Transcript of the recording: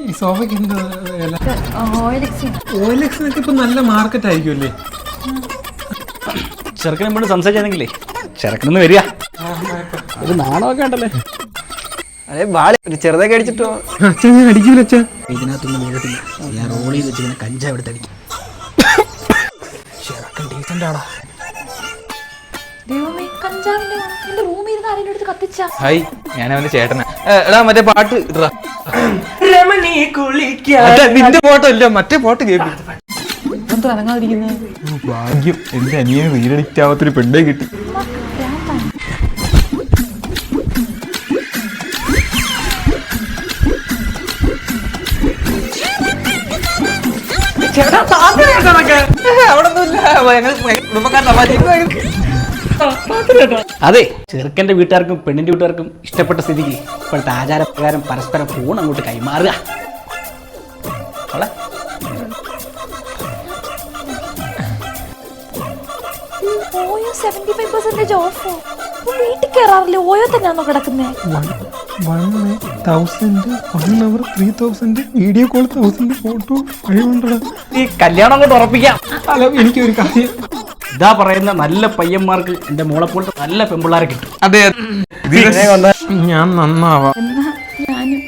ഈ സോഫയ്ക്ക് എന്താ വില? ഓയിലെക്സിനൊക്കെ ഇപ്പൊ നല്ല മാർക്കറ്റ് ആയിരിക്കുമല്ലേ? ചെറുക്കനെ കൊണ്ട് സംസാരിച്ചാണെങ്കിലേ ചെറുക്കനൊന്ന് വരിക. അത് നാണമൊക്കെ ഉണ്ടല്ലേ. അതെ ബാളി ഒരു ചെറുതൊക്കെ അടിച്ചിട്ടോ. അച്ഛൻ ഞാൻ അടിക്കൂല അച്ഛാ. ഇതിനകത്തൊന്നും വീഴത്തില്ല. ഞാൻ റോൾ ചെയ്ത് വെച്ചിങ്ങനെ കഞ്ചാവ് എടുത്തടിക്കും. ചെറുക്കൻ ഡീസൻ്റ് ആണോ? ഹായ്, ഞാൻ അവന്റെ ചേട്ടനാ. എടാ മറ്റേ പാട്ട് ഇട്ടാ. നിന്റെ ഫോട്ടോ ഇല്ല, മറ്റേ ഫോട്ടോ കേൾക്കും. ഭാഗ്യം, എന്റെ അനിയന് റീലഡിക്റ്റ് ആവാത്തൊരു പെണ്ണെ കിട്ടി. അതെ, ചെറുക്കന്റെ വീട്ടുകാർക്കും പെണ്ണിന്റെ വീട്ടുകാർക്കും ഇഷ്ടപ്പെട്ട സ്ഥിതിക്ക് ഇപ്പോഴത്തെ ആചാരപ്രകാരം പരസ്പരം ഫോൺ അങ്ങോട്ട് കൈമാറുക. വീട്ടിൽ കയറാറില്ലേ? ഓയോ തന്നെയാണോ കിടക്കുന്നേ? 1,000 3,000 വീഡിയോ കോൾ 1,000 ഫോട്ടോ 500. ഈ കല്യാണം അങ്ങോട്ട് ഉറപ്പിക്കാം. അല്ല, എനിക്കൊരു കാര്യം. ഇതാ പറയുന്ന നല്ല പയ്യന്മാർക്ക് എന്റെ മോളെ പോലത്തെ നല്ല പെമ്പിള്ളാരെ കിട്ടും. അതെ, ഞാൻ നന്നാവാം. എന്നാ ഞാനും